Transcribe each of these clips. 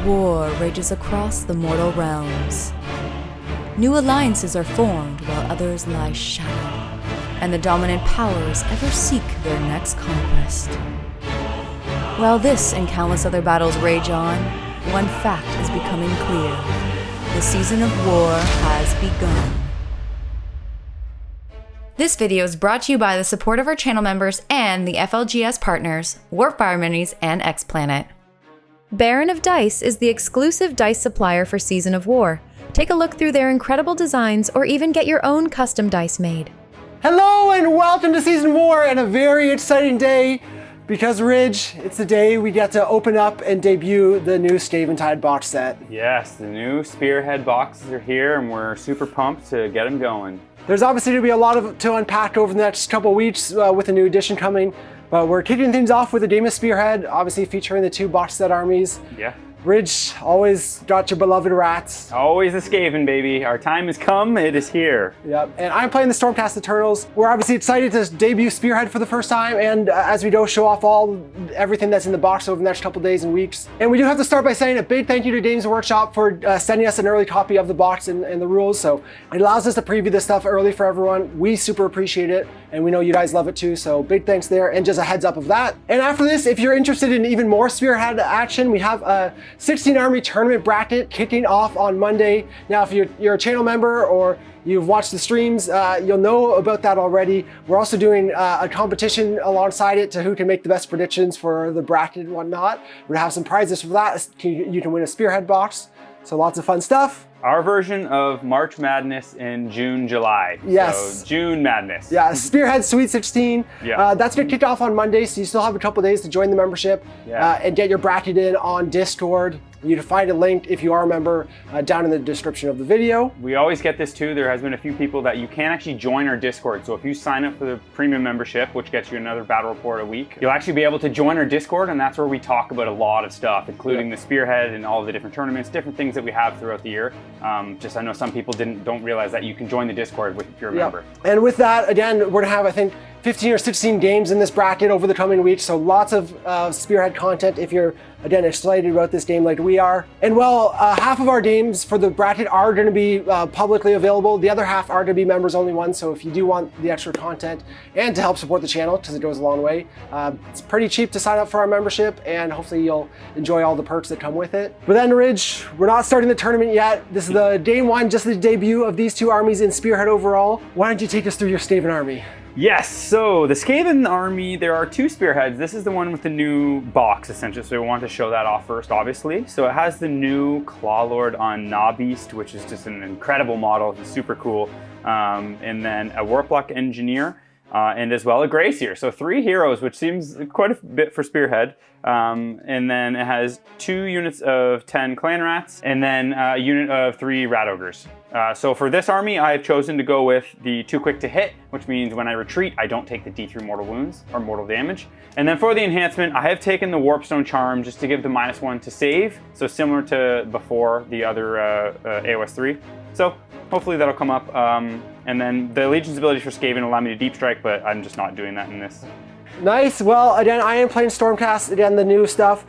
War rages across the mortal realms. New alliances are formed while others lie shattered, and the dominant powers ever seek their next conquest. While this and countless other battles rage on, one fact is becoming clear. The season of war has begun. This video is brought to you by the support of our channel members and the FLGS Partners, Warfire Minis, and X-Planet. Baron of Dice is the exclusive dice supplier for Season of War. Take a look through their incredible designs or even get your own custom dice made. Hello and welcome to Season of War, and a very exciting day because, Ridge, it's the day we get to open up and debut the new Skaventide box set. Yes, the new Spearhead boxes are here and we're super pumped to get them going. There's obviously going to be a lot to unpack over the next couple of weeks with a new edition coming. But we're kicking things off with a game of Spearhead, obviously featuring the two box set armies. Yeah. Ridge, always got your beloved rats. Always a Skaven, baby. Our time has come, it is here. Yep, and I'm playing the Stormcast Eternals. We're obviously excited to debut Spearhead for the first time, and as we go, show off everything that's in the box over the next couple days and weeks. And we do have to start by saying a big thank you to Games Workshop for sending us an early copy of the box and the rules. So it allows us to preview this stuff early for everyone. We super appreciate it, and we know you guys love it too, so big thanks there, and just a heads up of that. And after this, if you're interested in even more Spearhead action, we have a 16 Army tournament bracket kicking off on Monday. Now, if you're a channel member or you've watched the streams, you'll know about that already. We're also doing a competition alongside it to who can make the best predictions for the bracket and whatnot. We're gonna have some prizes for that. You can win a Spearhead box. So lots of fun stuff. Our version of March Madness in June, July. Yes. So June Madness. Yeah, Spearhead Sweet 16. Yeah. That's gonna kick off on Monday, so you still have a couple days to join the membership and get your bracket in on Discord. You can find a link if you are a member down in the description of the video. We always get this too. There has been a few people that you can't actually join our Discord. So if you sign up for the premium membership, which gets you another battle report a week, you'll actually be able to join our Discord, and that's where we talk about a lot of stuff, including the Spearhead and all of the different tournaments, different things that we have throughout the year. Just I know some people don't realize that you can join the Discord if you're a member. And with that, again, we're gonna have, I think, 15 or 16 games in this bracket over the coming weeks, so lots of Spearhead content if you're, again, excited about this game like we are. And well, half of our games for the bracket are going to be publicly available. The other half are going to be members only ones, so if you do want the extra content and to help support the channel, because it goes a long way, it's pretty cheap to sign up for our membership, and hopefully you'll enjoy all the perks that come with it. But then, Ridge, we're not starting the tournament yet. This is the day one, just the debut of these two armies in Spearhead overall. Why don't you take us through your Skaven army? Yes, so the Skaven army, there are two Spearheads. This is the one with the new box, essentially, so we want to show that off first, obviously. So it has the new Clawlord on Gnabeast, which is just an incredible model. It's super cool. And then a Warplock Engineer, and as well a Gracier. So 3 heroes, which seems quite a bit for Spearhead. And then it has 2 units of 10 Clan Rats, and then a unit of 3 Rat Ogres. So for this army, I have chosen to go with the 2 quick to hit, which means when I retreat, I don't take the D3 mortal wounds or mortal damage. And then for the enhancement, I have taken the Warpstone Charm just to give the -1 to save. So similar to before the other AOS 3. So hopefully that'll come up. And then the Legion's abilities for Skaven allow me to deep strike, but I'm just not doing that in this. Nice. Well, again, I am playing Stormcast, again, the new stuff.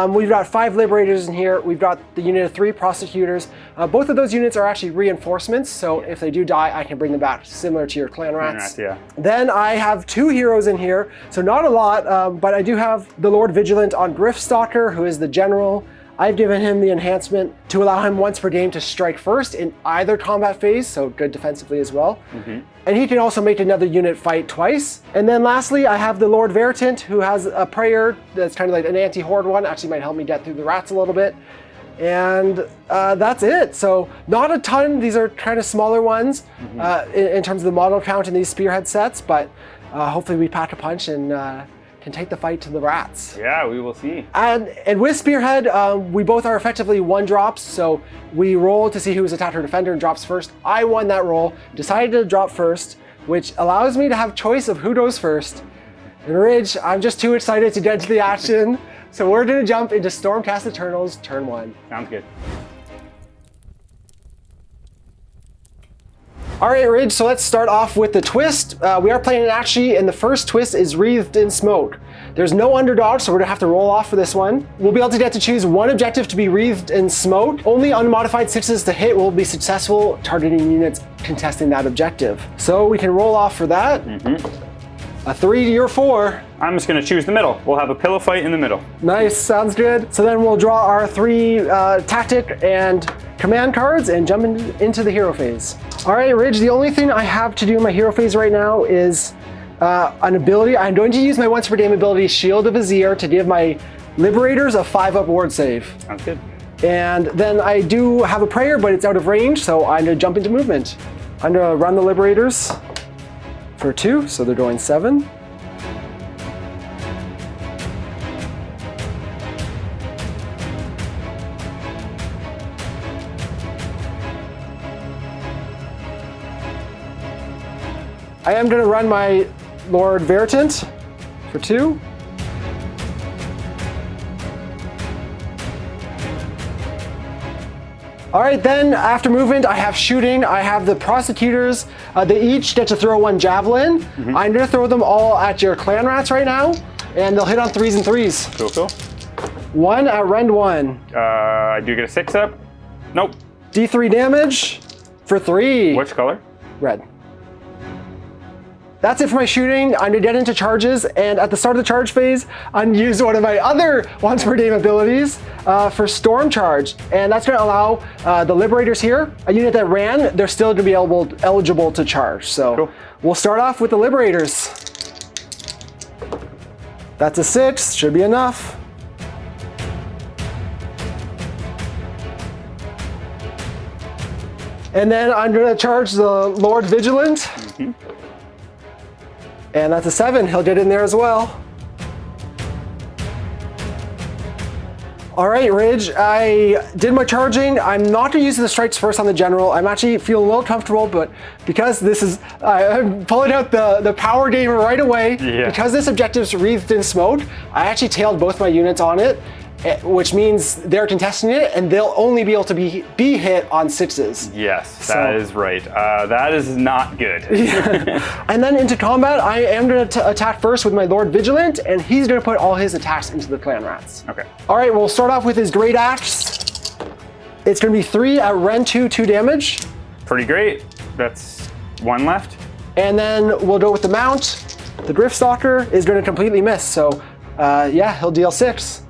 We've got 5 Liberators in here. We've got the unit of 3 Prosecutors. Both of those units are actually reinforcements, so if they do die, I can bring them back, similar to your Clan Rats. Yeah. Then I have 2 heroes in here, so not a lot, but I do have the Lord Vigilant on Griffstalker, who is the General. I've given him the enhancement to allow him once per game to strike first in either combat phase, so good defensively as well. And he can also make another unit fight twice. And then lastly, I have the Lord Veritant, who has a prayer that's kind of like an anti-horde one, actually might help me get through the rats a little bit. And that's it. So not a ton, these are kind of smaller ones in terms of the model count in these Spearhead sets, but hopefully we pack a punch and can take the fight to the rats. Yeah, we will see. And with Spearhead, we both are effectively 1-drops, so we roll to see who's attacker or defender and drops first. I won that roll, decided to drop first, which allows me to have choice of who goes first. And Ridge, I'm just too excited to get into the action, so we're gonna jump into Stormcast Eternals turn 1. Sounds good. All right, Ridge, so let's start off with the twist. We are playing an Akshi, and the first twist is Wreathed in Smoke. There's no underdog, so we're gonna have to roll off for this one. We'll be able to get to choose one objective to be wreathed in smote. Only unmodified 6s to hit will be successful targeting units contesting that objective. So we can roll off for that. A 3 to your 4. I'm just gonna choose the middle. We'll have a pillow fight in the middle. Nice, sounds good. So then we'll draw our 3 tactic and command cards and jump into the hero phase. All right, Ridge, the only thing I have to do in my hero phase right now is an ability. I'm going to use my once per game ability, Shield of Azir, to give my Liberators a 5-up ward save. Sounds good. And then I do have a prayer, but it's out of range, so I'm gonna jump into movement. I'm gonna run the Liberators for 2, so they're going 7. I am gonna run my Lord Veritant for 2. All right, then after movement, I have shooting. I have the prosecutors. They each get to throw 1 javelin. I'm gonna throw them all at your clan rats right now, and they'll hit on 3s and 3s. Cool, cool. 1 at rend 1. I do get a 6-up. Nope. D3 damage for 3. Which color? Red. That's it for my shooting. I'm gonna get into charges, and at the start of the charge phase, I'm gonna use one of my other once per game abilities for Storm Charge, and that's gonna allow the Liberators here, a unit that ran, they're still gonna be eligible to charge. So cool. We'll start off with the Liberators. That's a 6, should be enough. And then I'm gonna charge the Lord Vigilant. And that's a 7, he'll get in there as well. All right, Ridge, I did my charging. I'm not gonna use the strikes first on the general. I'm actually feeling a little comfortable, but because this is, I'm pulling out the power gamer right away. Yeah. Because this objective's wreathed in smoke, I actually tailed both my units on it, which means they're contesting it and they'll only be able to be hit on 6s. Yes, that is right. That is not good. And then into combat, I am going to attack first with my Lord Vigilant, and he's going to put all his attacks into the clan rats. Okay. All right, we'll start off with his Great Axe. It's going to be 3 at rend 2, 2 damage. Pretty great. That's 1 left. And then we'll go with the Mount. The Griftstalker is going to completely miss, so yeah, he'll deal 6.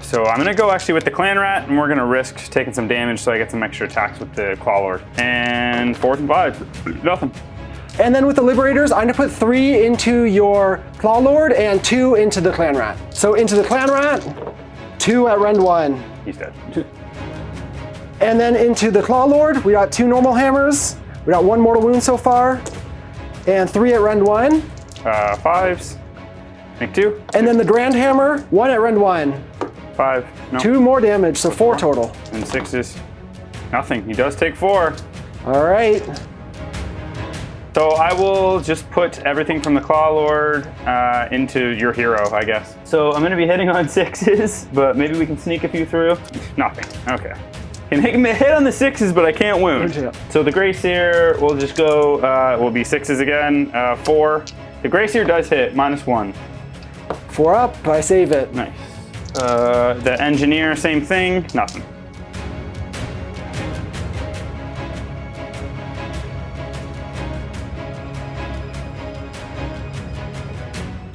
So I'm gonna go actually with the Clan Rat, and we're gonna risk taking some damage so I get some extra attacks with the Claw Lord. And 4 and 5, nothing. And then with the Liberators, I'm gonna put 3 into your Claw Lord and 2 into the Clan Rat. So into the Clan Rat, 2 at rend 1. He's dead. And then into the Claw Lord, we got 2 normal hammers. We got 1 mortal wound so far, and 3 at rend 1. 5s, make 2. And then the Grand Hammer, 1 at rend 1. 5, no. 2 more damage, so 4 total. And 6s, nothing. He does take 4. All right. So I will just put everything from the Claw Lord into your hero, I guess. So I'm gonna be hitting on 6s, but maybe we can sneak a few through. Nothing, okay. Can hit on the 6s, but I can't wound. Yeah. So the Grey Seer will just go, will be 6s again, 4. The Grey Seer does hit, -1. 4 up, I save it. Nice. The Engineer, same thing, nothing.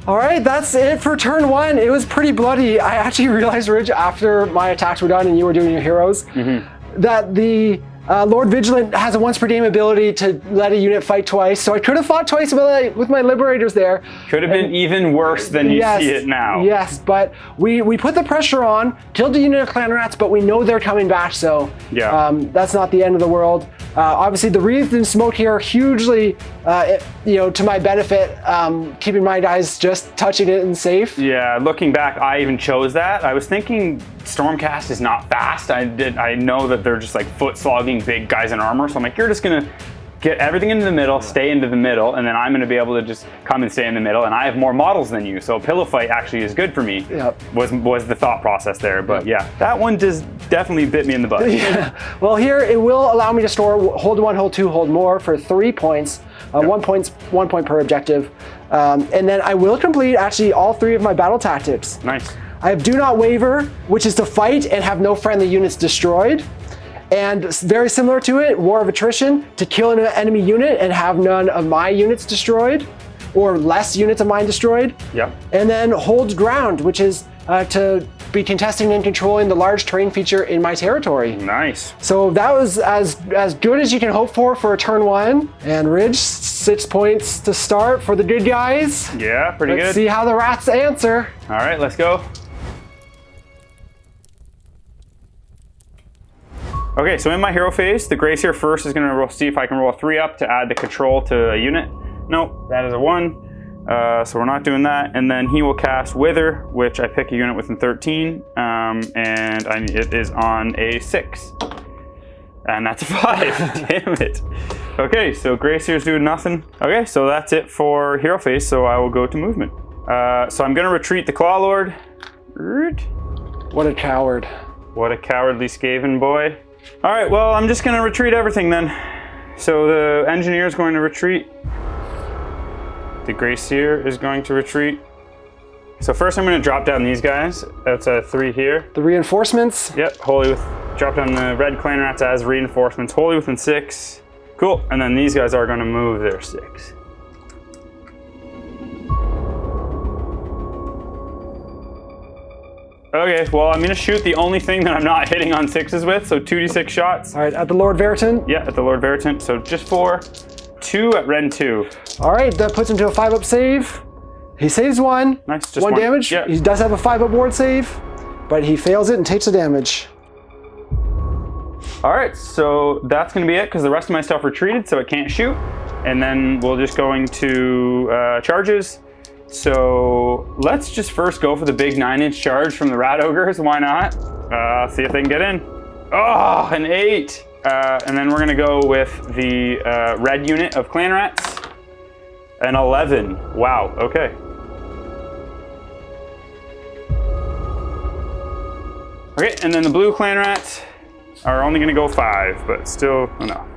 All right, that's it for turn 1. It was pretty bloody. I actually realized, Ridge, after my attacks were done and you were doing your heroes, that the Lord Vigilant has a once per game ability to let a unit fight twice. So I could have fought twice with my Liberators there. Could have been even worse than you see it now. Yes, but we put the pressure on, killed the unit of Clan Rats, but we know they're coming back, so yeah. That's not the end of the world. Obviously, the Wreathed in Smoke here hugely, to my benefit, keeping my guys just touching it and safe. Yeah, looking back, I even chose that. I was thinking Stormcast is not fast. I know that they're just like foot slogging big guys in armor, so I'm like, you're just gonna get everything into the middle, stay into the middle, and then I'm going to be able to just come and stay in the middle, and I have more models than you, so pillow fight actually is good for me. Yep. Was the thought process there, but yeah, that one just definitely bit me in the butt. Yeah. Well, here it will allow me to store hold 1, hold 2, hold more for 3 points, 1 point per objective, and then I will complete actually all 3 of my battle tactics. Nice. I have Do Not Waver, which is to fight and have no friendly units destroyed. And very similar to it, War of Attrition, to kill an enemy unit and have none of my units destroyed, or less units of mine destroyed. Yep. And then Hold Ground, which is to be contesting and controlling the large terrain feature in my territory. Nice. So that was as good as you can hope for a turn 1. And Ridge, 6 points to start for the good guys. Yeah, pretty good. Let's see how the rats answer. All right, let's go. Okay, so in my hero phase, the Grace here first is going to see if I can roll a 3 up to add the control to a unit. Nope, that is a 1. So we're not doing that. And then he will cast Wither, which I pick a unit within 13, and it is on a 6. And that's a 5. Damn it. Okay, so Grace here's doing nothing. Okay, so that's it for hero phase, so I will go to movement. So I'm going to retreat the Claw Lord. What a coward. What a cowardly Skaven boy. All right, well, I'm just gonna retreat everything then. So the engineer is going to retreat. The Gracier is going to retreat. So first I'm gonna drop down these guys. That's a 3 here. The reinforcements. Yep, drop down the red clan rats as reinforcements, wholly within 6. Cool, and then these guys are gonna move their 6. Okay, well, I'm gonna shoot the only thing that I'm not hitting on 6s with, so 2d6 shots. All right, at the Lord Veritant. Yeah, at the Lord Veritant, so just 4. 2 at Ren 2. All right, that puts him to a 5-up save. He saves 1. Nice, just 1 damage. Yeah. He does have a 5-up ward save, but he fails it and takes the damage. All right, so that's gonna be it, because the rest of my stuff retreated, so it can't shoot. And then we'll just go into charges. So let's just first go for the big 9-inch charge from the Rat Ogres. Why not? See if they can get in. Oh, an 8. And then we're gonna go with the red unit of Clan Rats. An 11. Wow, okay. Okay, and then the blue Clan Rats are only gonna go 5, but still enough.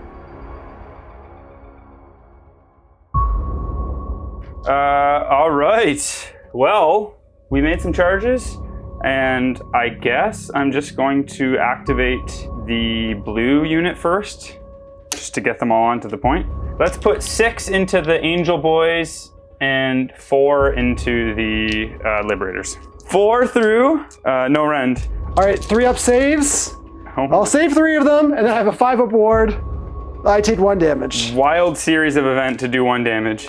All right. Well, we made some charges, and I guess I'm just going to activate the blue unit first, just to get them all onto the point. Let's put 6 into the Angel Boys and 4 into the Liberators. 4 through, no rend. All right, 3-up saves. Oh. I'll save 3 of them, and then I have a 5-up ward. I take 1 damage. Wild series of event to do 1 damage.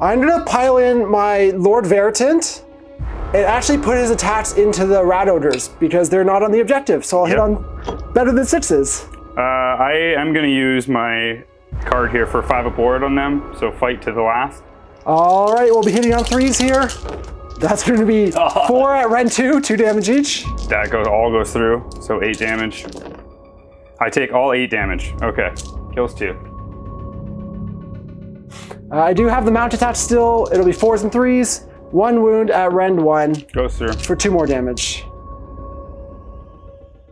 I'm gonna pile in my Lord Veritant and actually put his attacks into the Rat Ogres because they're not on the objective, so I'll hit on better than 6s. I am gonna use my card here for 5-up ward on them, so fight to the last. All right, we'll be hitting on 3s here. That's gonna be 4 at Ren 2, 2 damage each. That all goes through, so 8 damage. I take all 8 damage. Okay, kills 2. I do have the mount attack still. It'll be 4s and 3s. 1 wound at Rend 1 Goes through. for 2 more damage.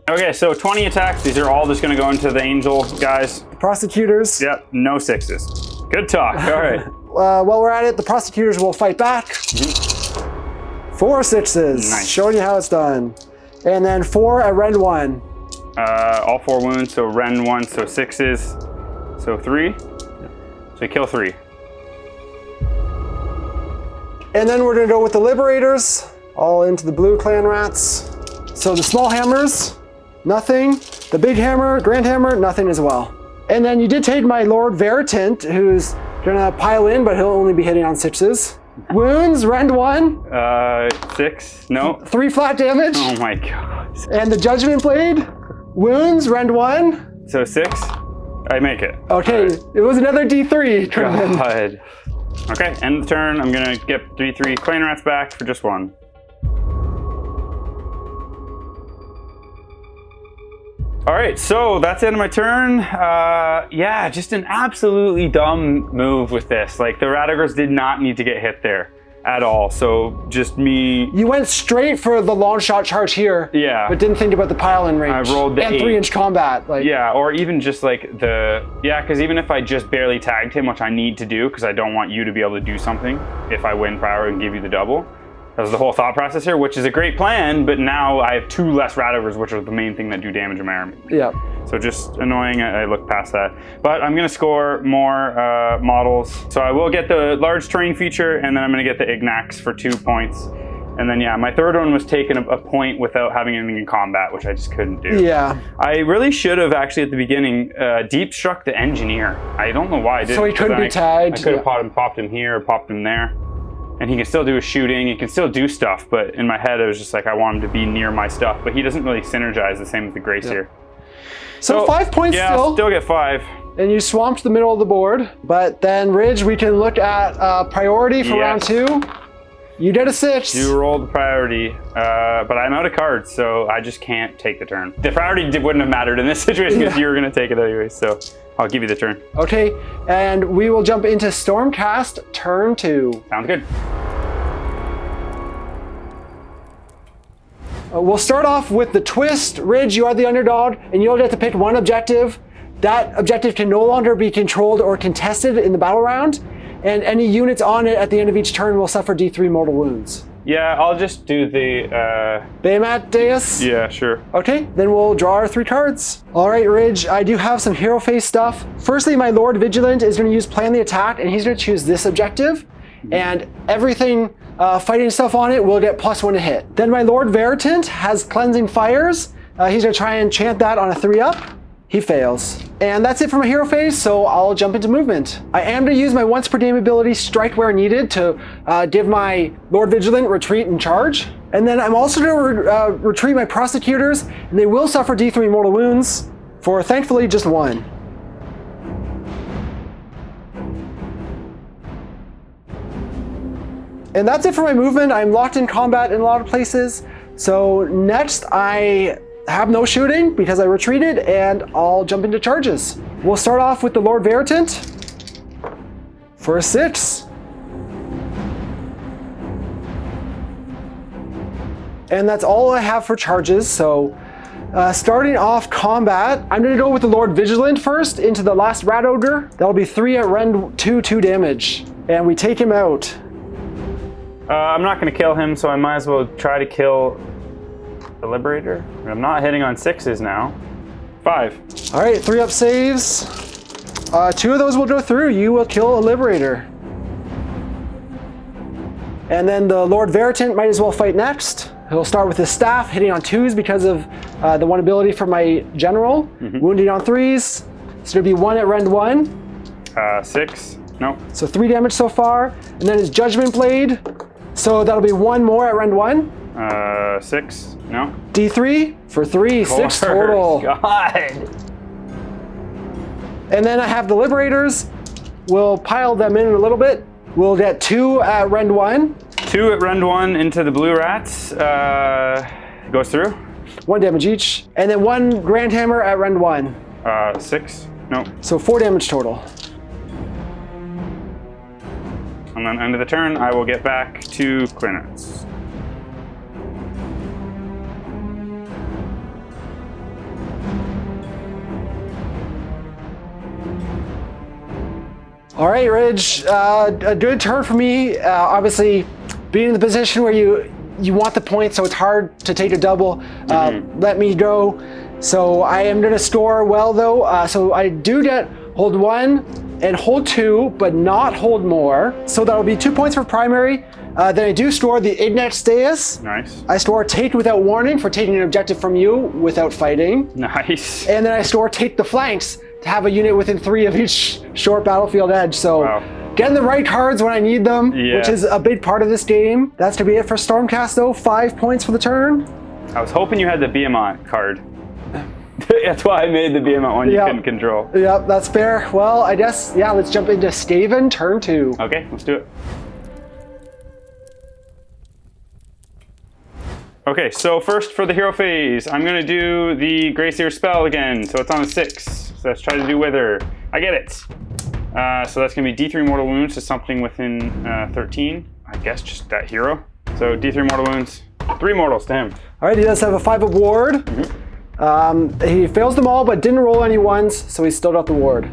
Okay, so 20 attacks. These are all just gonna go into the angel guys. Prosecutors. Yep, no 6s. Good talk, all right. While we're at it, the prosecutors will fight back. 4 6s. Nice. Showing you how it's done. And then 4 at Rend 1. All 4 wounds, so Ren 1, so 6s. So 3. So kill 3. And then we're gonna go with the Liberators, all into the blue Clan Rats. So the small hammers, nothing. The big hammer, Grand Hammer, nothing as well. And then you did take my Lord Veritant, who's gonna pile in, but he'll only be hitting on 6s. Wounds, Rend 1. 6, no. 3 flat damage. Oh my god. And the Judgment Blade, wounds, Rend 1. So 6, I make it. Okay, Right. It was another D3. God. Okay, end the turn. I'm gonna get 3 Clan Rats back for just 1. All right, so that's the end of my turn. Yeah, just an absolutely dumb move with this. Like, the Radagers did not need to get hit there at all. So just me. You went straight for the long shot charge here. Yeah. But didn't think about the pile-in range. I rolled the and 8. 3-inch combat. Like. Yeah, or even just like because even if I just barely tagged him, which I need to do because I don't want you to be able to do something if I win priority and give you the double. That was the whole thought process here, which is a great plan, but now I have 2 less Radagers, which are the main thing that do damage in my army. Yeah. So just annoying, I look past that. But I'm gonna score more models. So I will get the large terrain feature, and then I'm gonna get the Ignax for 2 points. And then yeah, my third one was taking a point without having anything in combat, which I just couldn't do. Yeah. I really should have actually at the beginning deep struck the engineer. I don't know why I didn't. So he couldn't be tagged. I could have popped him here or popped him there. And he can still do his shooting, he can still do stuff, but in my head I was just like, I want him to be near my stuff, but he doesn't really synergize the same with the Gracier. So 5 points yeah, still. Still get 5. And you swamped the middle of the board. But then, Ridge, we can look at priority for round 2. You did a 6. You rolled the priority, but I'm out of cards, so I just can't take the turn. The priority wouldn't have mattered in this situation because you were going to take it anyway, so I'll give you the turn. Okay, and we will jump into Stormcast turn 2. Sounds good. We'll start off with the twist. Ridge, you are the underdog, and you'll get to pick one objective. That objective can no longer be controlled or contested in the battle round, and any units on it at the end of each turn will suffer D3 mortal wounds. Yeah, I'll just do the... Baymat Deus? Yeah, sure. Okay, then we'll draw our 3 cards. All right, Ridge, I do have some hero face stuff. Firstly, my Lord Vigilant is going to use Plan the Attack, and he's going to choose this objective, and everything fighting stuff on it will get +1 to hit. Then my Lord Veritant has Cleansing Fires. He's going to try and chant that on a 3-up. He fails. And that's it for my hero phase, so I'll jump into movement. I am going to use my once per game ability, Strike Where Needed, to give my Lord Vigilant retreat and charge. And then I'm also going to retreat my Prosecutors, and they will suffer D3 mortal wounds for, thankfully, just 1. And that's it for my movement. I'm locked in combat in a lot of places. So next I have no shooting because I retreated, and I'll jump into charges. We'll start off with the Lord Veritant for a 6. And that's all I have for charges. So starting off combat, I'm gonna go with the Lord Vigilant first into the last Rat Ogre. That'll be 3 at rend 2 damage. And we take him out. I'm not going to kill him, so I might as well try to kill the Liberator. I'm not hitting on 6s now. 5. All right, 3-up saves. 2 of those will go through. You will kill a Liberator. And then the Lord Veritant might as well fight next. He'll start with his staff, hitting on 2s because of the 1 ability from my General. Wounding on 3s. So it'll be 1 at rend 1. 6. Nope. So 3 damage so far. And then his Judgment Blade. So that'll be 1 more at rend 1. 6. No. D3 for 3. 6 total. God. And then I have the Liberators. We'll pile them in a little bit. We'll get 2 at rend 1. 2 at rend 1 into the blue rats. Goes through. 1 damage each. And then 1 Grand Hammer at rend 1. 6. Nope. So 4 damage total. And then end of the turn, I will get back to clearance. All right, Ridge, a good turn for me. Obviously, being in the position where you want the point, so it's hard to take a double. Let me go. So I am going to score well, though. So I do get hold 1 and hold 2, but not hold more. So that'll be 2 points for primary. Then I do store the Ignax Deus. Nice. I store Take Without Warning for taking an objective from you without fighting. Nice. And then I store Take the Flanks to have a unit within 3 of each short battlefield edge. So getting the right cards when I need them, which is a big part of this game. That's gonna be it for Stormcast though. 5 points for the turn. I was hoping you had the Behemoth card. That's why I made the Behemoth one you couldn't control. Yep, that's fair. Well, I guess, yeah, let's jump into Skaven turn 2. Okay, let's do it. Okay, so first for the hero phase, I'm gonna do the Grey Seer spell again. So it's on a 6. So let's try to do Wither. I get it. So that's gonna be D3 mortal wounds to something within 13. I guess just that hero. So D3 mortal wounds, 3 mortals to him. All right, he does have a 5-up ward. He fails them all, but didn't roll any ones, so he still got the ward.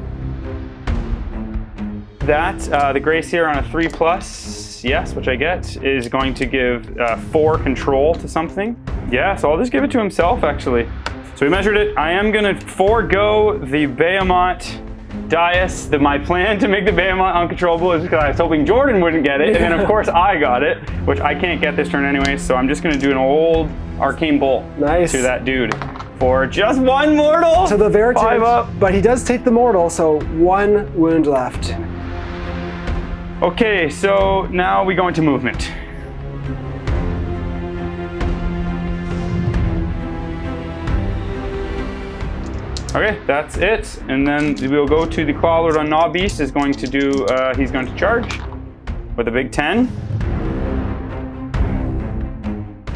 That, the Grey Seer on a 3+, yes, which I get, is going to give 4 control to something. Yeah, so I'll just give it to himself, actually. So we measured it. I am gonna forego the Behemoth Dais. My plan to make the Behemoth uncontrollable is because I was hoping Jordan wouldn't get it, and then of course I got it, which I can't get this turn anyway, so I'm just gonna do an old Arcane Bolt to that dude. For just 1 mortal. To the Veritant, 5 up. but he does take the mortal, so 1 wound left. Okay, so now we go into movement. Okay, that's it. And then we'll go to the Clawlord on Gnaw Beast is going to do, he's going to charge with a big 10.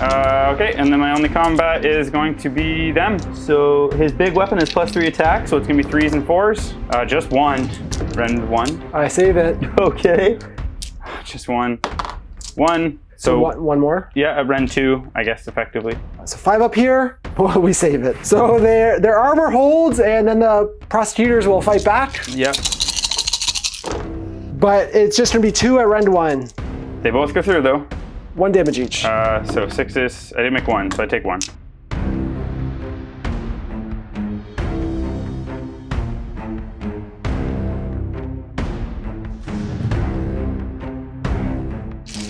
Okay, and then my only combat is going to be them. So his big weapon is +3 attack, so it's gonna be 3s and 4s. Just 1, rend 1. I save it. Okay, just 1. 1. So one more? Yeah, a rend 2, I guess, effectively. So 5 up here, well, we save it. So their armor holds, and then the prosecutors will fight back. Yep. But it's just gonna be 2 at rend 1. They both go through, though. 1 damage each. So 6s, I didn't make 1, so I take 1.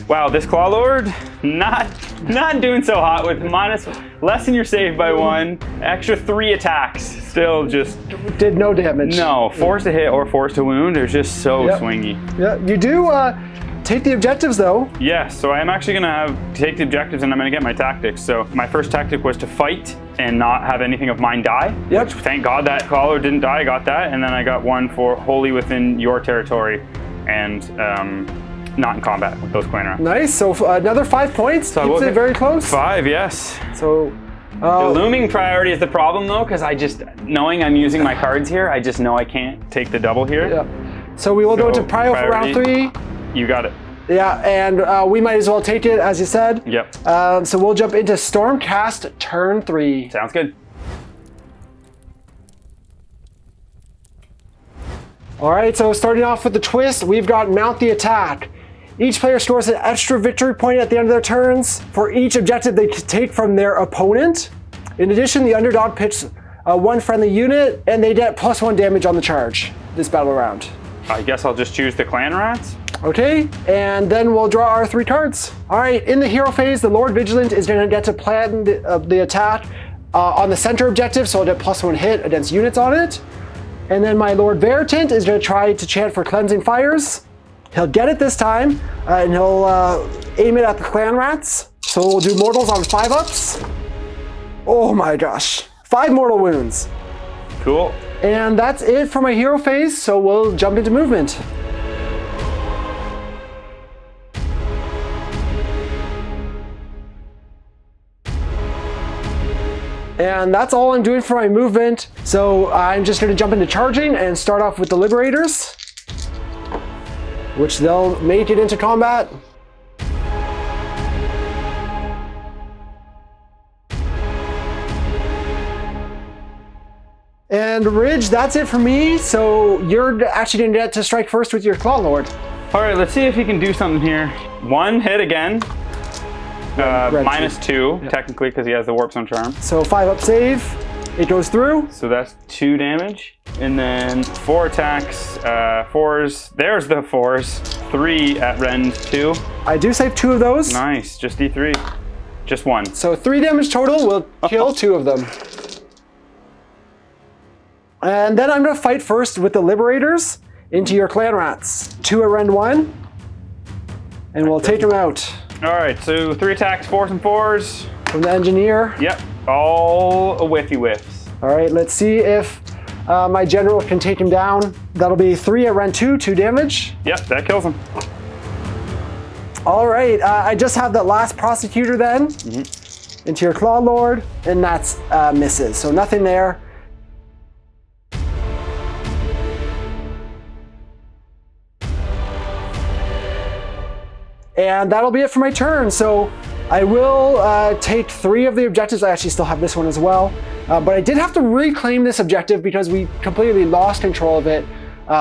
Wow, this Clawlord, not doing so hot with less than your save by 1, extra 3 attacks. Still just did no damage. No, force to hit or force to wound. They're just so swingy. Yeah, you do take the objectives though. Yeah, so I'm actually gonna take the objectives and I'm gonna get my tactics. So my first tactic was to fight and not have anything of mine die. Yep. Which, thank God that Clawlord didn't die, I got that. And then I got 1 for wholly within your territory and not in combat with those clan rounds. Nice, so another 5 points, so keeps it very close. 5, yes. So the looming priority is the problem though, because I just, knowing I'm using my cards here, I just know I can't take the double here. Yeah. So we will go into prio for round 3. You got it. Yeah, and we might as well take it, as you said. Yep. So we'll jump into Stormcast turn 3. Sounds good. All right, so starting off with the twist, we've got Mount the Attack. Each player stores an extra victory point at the end of their turns for each objective they take from their opponent. In addition, the underdog picks 1 friendly unit, and they get +1 damage on the charge this battle round. I guess I'll just choose the clan rats. Okay, and then we'll draw our 3 cards. All right, in the hero phase, the Lord Vigilant is going to get to plan the attack on the center objective, so I'll get +1 hit against units on it. And then my Lord Veritant is going to try to chant for Cleansing Fires. He'll get it this time, and he'll aim it at the clan rats. So we'll do mortals on 5-ups. Oh my gosh, 5 mortal wounds. Cool. And that's it for my hero phase, so we'll jump into movement. And that's all I'm doing for my movement. So I'm just gonna jump into charging and start off with the Liberators, which they'll make it into combat. And Ridge, that's it for me. So you're actually gonna get to strike first with your Clawlord. All right, let's see if he can do something here. 1 hit again. -2, technically, because he has the Warp Zone Charm. So 5-up save, it goes through. So that's 2 damage. And then 4 attacks, 4s. There's the 4s. 3 at rend 2. I do save 2 of those. Nice, just D3. Just 1. So 3 damage total, we'll kill 2 of them. And then I'm gonna fight first with the Liberators into your clan rats. 2 at rend 1. And we'll take them out. All right, so 3 attacks, 4s and 4s. From the Engineer. Yep, all a whiffy whiffs. All right, let's see if my General can take him down. That'll be 3 at rend 2, 2 damage. Yep, that kills him. All right, I just have that last Prosecutor then. into your Claw Lord, and that's misses. So nothing there. And that'll be it for my turn. So I will take 3 of the objectives. I actually still have this one as well. But I did have to reclaim this objective because we completely lost control of it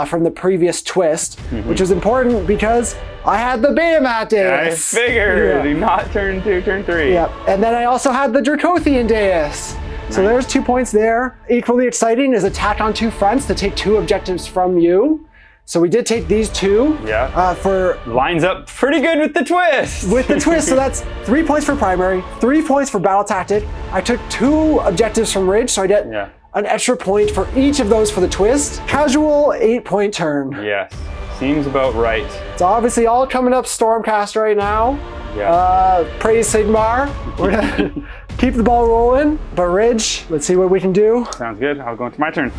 from the previous twist, which was important because I had the Behemoth Deus. I figured, not turn 2, turn 3. Yep, and then I also had the Dracothian Deus. So there's 2 points there. Equally exciting is attack on 2 fronts to take 2 objectives from you. So we did take these 2. Yeah. For lines up pretty good with the twist. With the twist, so that's 3 points for primary, 3 points for battle tactic. I took 2 objectives from Ridge, so I get an extra point for each of those for the twist. Casual 8-point turn. Yes, seems about right. It's obviously all coming up Stormcast right now. Yeah. Praise Sigmar. We're gonna keep the ball rolling, but Ridge, let's see what we can do. Sounds good. I'll go into my turn.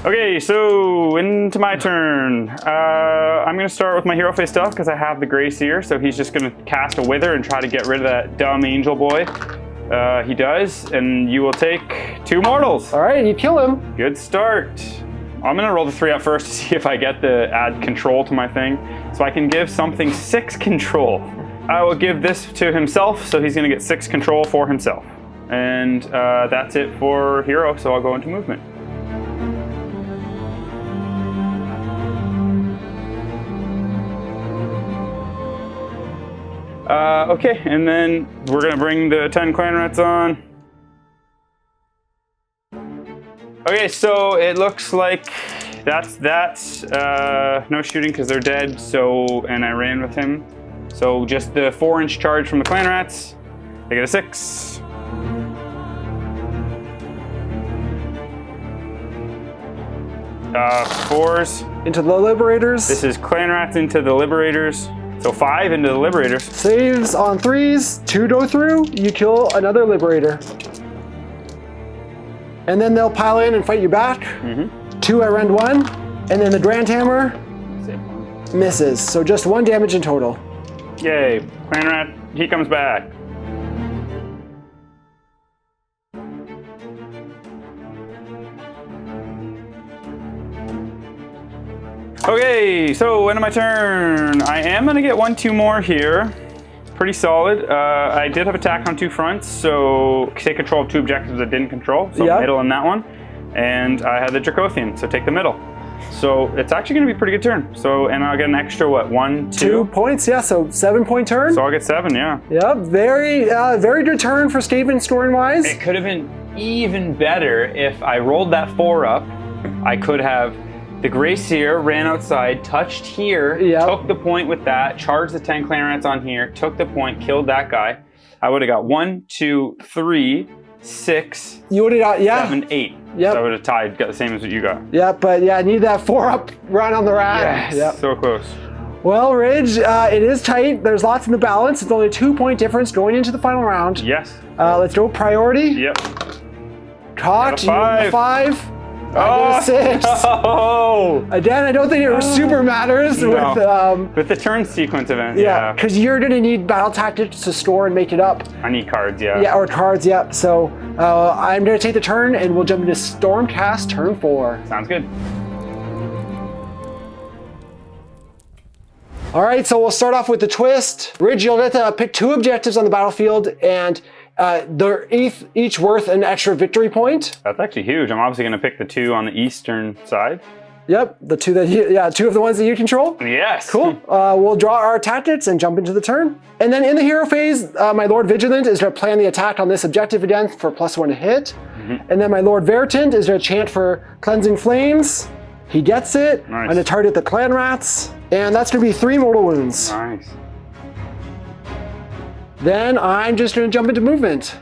Okay, so into my turn. I'm going to start with my hero face stuff because I have the Grey Seer, so he's just going to cast a Wither and try to get rid of that dumb angel boy. He does, and you will take 2 mortals. All right, you kill him. Good start. I'm going to roll the 3 up first to see if I get the add control to my thing, so I can give something 6 control. I will give this to himself, so he's going to get 6 control for himself. And that's it for hero, so I'll go into movement. Okay, and then we're gonna bring the 10 clan rats on. Okay, so it looks like that's that. No shooting because they're dead, so, and I ran with him. So just the 4-inch charge from the clan rats. They get a 6. Fours. Into the Liberators. This is clan rats into the Liberators. So 5 into the Liberators. Saves on 3s, 2 go through, you kill another Liberator. And then they'll pile in and fight you back. 2 at rend 1, and then the Grand Hammer misses. So just 1 damage in total. Yay, clan rat, he comes back. Okay, so end of my turn. I am gonna get 1, 2 more here. Pretty solid. I did have attack on 2 fronts, so take control of 2 objectives that didn't control. So middle in that one. And I had the Dracothian, so take the middle. So it's actually gonna be a pretty good turn. So, and I'll get an extra, what, 1, 2? 2 points, yeah, so 7-point turn. So I'll get 7, yeah. Yep, very good turn for Skaven scoring-wise. It could have been even better if I rolled that 4 up. I could have the Grey Seer ran outside, touched here, took the point with that, charged the 10 clan rats on here, took the point, killed that guy. I would have got 1, 2, 3, 6, you would have got 7, 8. Yep. So I would have tied, got the same as what you got. Yeah, but yeah, I need that 4-up run on the rat. Yes, so close. Well, Ridge, it is tight. There's lots in the balance. It's only a 2-point difference going into the final round. Yes. Let's go priority. Yep. Cocked, you get a 5. Oh, 6. No. Again, I don't think it super matters with the turn sequence event. Yeah, because you're going to need battle tactics to store and make it up. I need cards, yeah. Yeah, or cards, yeah. So I'm going to take the turn and we'll jump into Stormcast turn 4. Sounds good. All right, so we'll start off with the twist. Ridge, you'll get to pick 2 objectives on the battlefield, and they're each worth an extra victory point. That's actually huge. I'm obviously going to pick the 2 on the eastern side. Yep, the 2 that 2 of the ones that you control. Yes. Cool. We'll draw our tactics and jump into the turn. And then in the hero phase, my Lord Vigilant is going to plan the attack on this objective again for +1 to hit. And then my Lord Veritant is going to chant for Cleansing Flames. He gets it. Nice. I'm going to target the clan rats. And that's going to be 3 mortal wounds. Nice. Then I'm just going to jump into movement.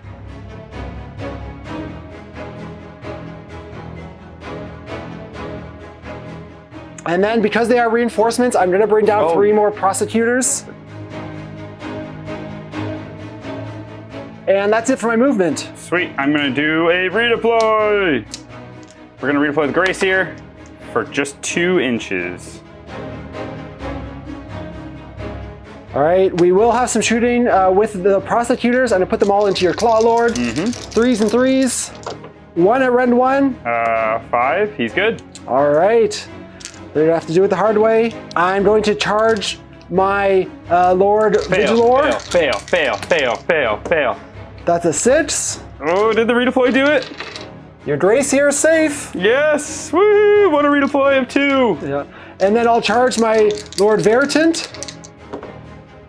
And then because they are reinforcements, I'm going to bring down 3 more prosecutors. And that's it for my movement. Sweet. I'm going to do a redeploy. We're going to redeploy the Grey Seer for just 2 inches. All right, we will have some shooting with the prosecutors. I'm gonna put them all into your Claw Lord. 3s and 3s. 1 at rend 1. 5, he's good. All right, they're gonna have to do it the hard way. I'm going to charge my Lord Vigilor. Fail. That's a 6. Oh, did the redeploy do it? Your Grace here is safe. Yes, woo, what a redeploy of 2. Yeah. And then I'll charge my Lord Veritant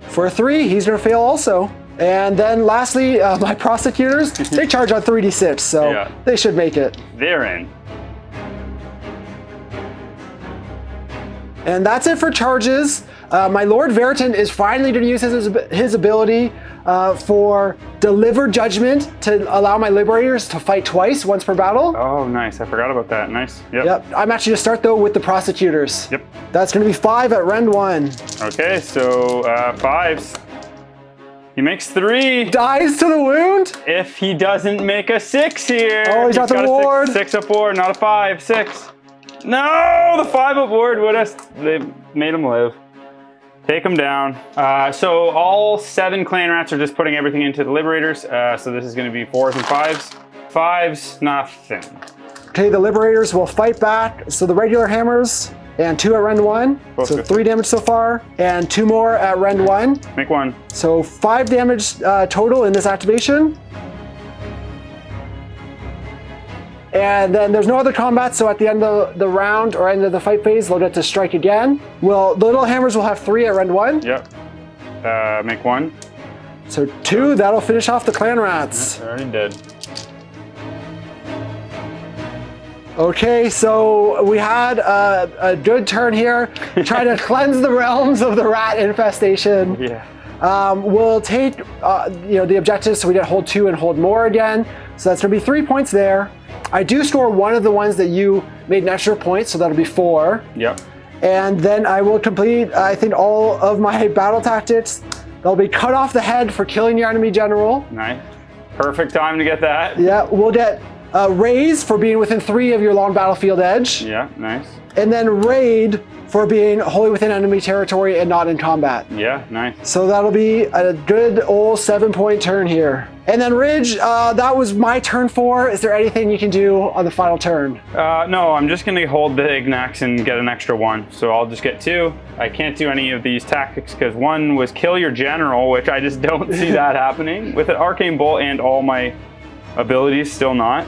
for a 3. He's gonna fail also. And then lastly, my prosecutors, they charge on 3d6, so they should make it. They're in. And that's it for charges. My Lord Veritant is finally going to use his ability for Deliver Judgment to allow my Liberators to fight twice, once per battle. Oh, nice. I forgot about that. Nice. Yep. I'm actually going to start, though, with the Prosecutors. Yep. That's going to be 5 at rend 1. Okay, so 5s. He makes 3. Dies to the wound. If he doesn't make a 6 here. Oh, he's got the ward. 6 up ward, not a 5. 6. No, the 5 up ward would have. They made him live. Take him down. So all 7 clan rats are just putting everything into the Liberators. So this is going to be 4s and 5s. 5s, nothing. Okay, the Liberators will fight back. So the regular hammers and 2 at rend 1. So 3 damage so far, and 2 more at rend 1. Make 1. So 5 damage total in this activation. And then there's no other combat, so at the end of the round or end of the fight phase, they'll get to strike again. Well, the little hammers will have 3 at rend 1. Yep. Make 1. So 2, that'll finish off the clan rats. They're already dead. Okay, so we had a good turn here, trying to cleanse the realms of the rat infestation. Yeah. We'll take the objectives, so we get hold 2 and hold more again. So that's gonna be 3 points there. I do store one of the ones that you made an extra point, so that'll be 4. Yep. And then I will complete, I think, all of my battle tactics. They'll be cut off the head for killing your enemy general. Nice. Perfect time to get that. Yeah, we'll get raise for being within 3 of your long battlefield edge. Yeah, nice. And then raid for being wholly within enemy territory and not in combat. Yeah, nice. So that'll be a good old 7-point turn here. And then Ridge, that was my turn 4. Is there anything you can do on the final turn? No, I'm just gonna hold the Ignax and get an extra 1. So I'll just get 2. I can't do any of these tactics because 1 was kill your general, which I just don't see that happening. With an Arcane Bolt and all my abilities, still not.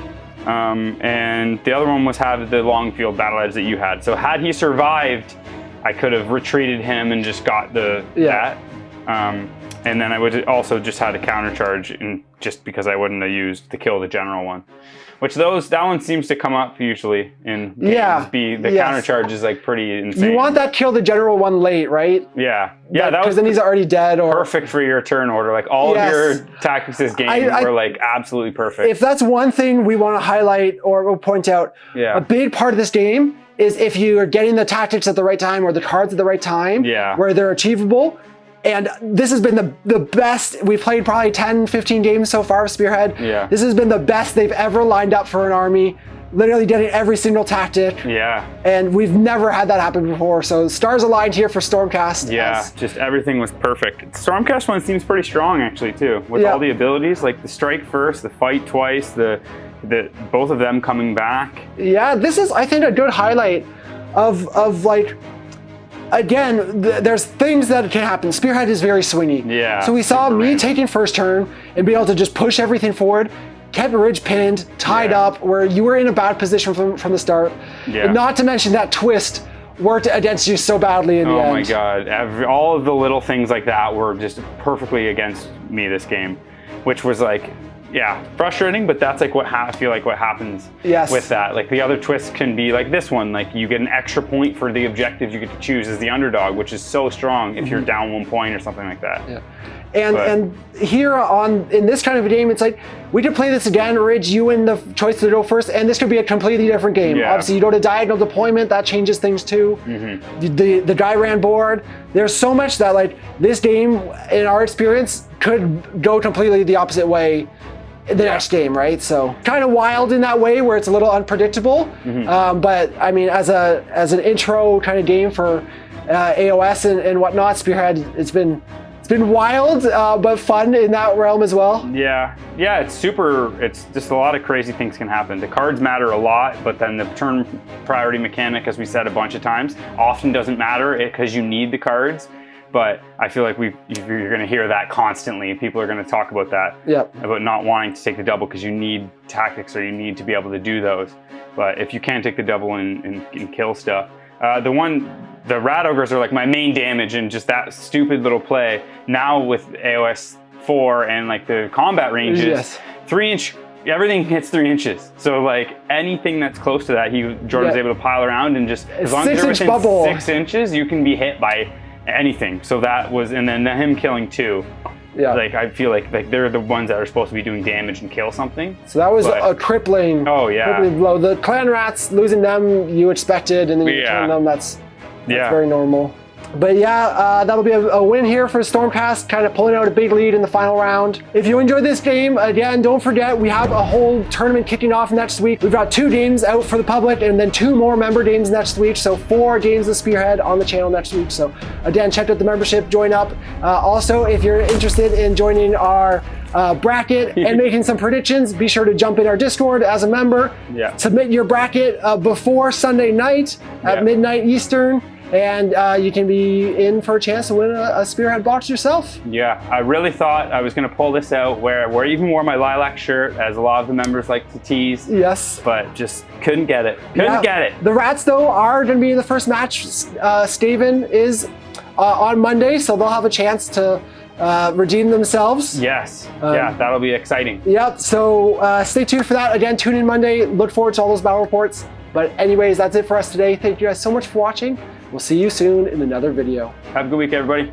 And the other one was have the long field battle edge that you had. So had he survived, I could have retreated him and just got that. And then I would also just had a counter charge, just because I wouldn't have used the kill the general one. Which that one seems to come up usually in games B. The counter charge is like pretty insane. You want that kill the general one late, right? Yeah. Yeah, that was, because then he's already dead. Or perfect for your turn order. Like all of your tactics this game were like absolutely perfect. If that's one thing we want to highlight or point out, a big part of this game is if you are getting the tactics at the right time or the cards at the right time, where they're achievable. And this has been the best. We've played probably 10, 15 games so far with Spearhead. Yeah. This has been the best they've ever lined up for an army. Literally getting every single tactic. Yeah. And we've never had that happen before. So stars aligned here for Stormcast. Yeah, just everything was perfect. Stormcast one seems pretty strong actually too. With all the abilities, like the strike first, the fight twice, the both of them coming back. Yeah, this is, I think, a good highlight of like, again, there's things that can happen. Spearhead is very swingy. Yeah. So we saw me taking first turn and be able to just push everything forward, kept Ridge pinned, tied up, where you were in a bad position from the start. Yeah. And not to mention that twist worked against you so badly in the end. Oh my God. All of the little things like that were just perfectly against me this game, which was like, frustrating, but that's like I feel like what happens with that. Like the other twists can be like this one, like you get an extra point for the objectives you get to choose as the underdog, which is so strong if you're down 1 point or something like that. Yeah. And here in this kind of a game, it's like we could play this again, Ridge, you win the choice to go first, and this could be a completely different game. Yeah. Obviously, you go to diagonal deployment, that changes things too. The guy ran board. There's so much that like this game, in our experience, could go completely the opposite way the next game, right? So kind of wild in that way where it's a little unpredictable. But I mean, as an intro kind of game for AOS and whatnot, Spearhead, it's been been wild, but fun in that realm as well. Yeah, it's super, it's just a lot of crazy things can happen. The cards matter a lot, but then the turn priority mechanic, as we said a bunch of times, often doesn't matter because you need the cards. But I feel like you're going to hear that constantly. People are going to talk about that, about not wanting to take the double because you need tactics or you need to be able to do those. But if you can take the double and kill stuff, the Rat Ogres are like my main damage, and just that stupid little play. Now with AOS 4 and like the combat ranges, 3-inch. Everything hits 3 inches, so like anything that's close to that, Jordan's able to pile around, and just as long as you're within bubble. 6 inches, you can be hit by anything. So that was, and then him killing 2. Like I feel like they're the ones that are supposed to be doing damage and kill something. So that was a crippling. Crippling blow. The clan rats, losing them, you expected, and then you turn them. That's very normal. But yeah, that'll be a win here for Stormcast, kind of pulling out a big lead in the final round. If you enjoyed this game, again, don't forget, we have a whole tournament kicking off next week. We've got 2 games out for the public and then 2 more member games next week. So 4 games of Spearhead on the channel next week. So again, check out the membership, join up. Also, if you're interested in joining our bracket and making some predictions, be sure to jump in our Discord as a member. Submit your bracket before Sunday night at midnight Eastern. And you can be in for a chance to win a Spearhead box yourself. Yeah, I really thought I was going to pull this out where I even wore my lilac shirt, as a lot of the members like to tease. Yes. But just couldn't get it. Couldn't get it. The Rats, though, are going to be in the first match. Skaven is on Monday, so they'll have a chance to redeem themselves. Yes. Yeah, that'll be exciting. Yep. So stay tuned for that. Again, tune in Monday. Look forward to all those battle reports. But anyways, that's it for us today. Thank you guys so much for watching. We'll see you soon in another video. Have a good week, everybody.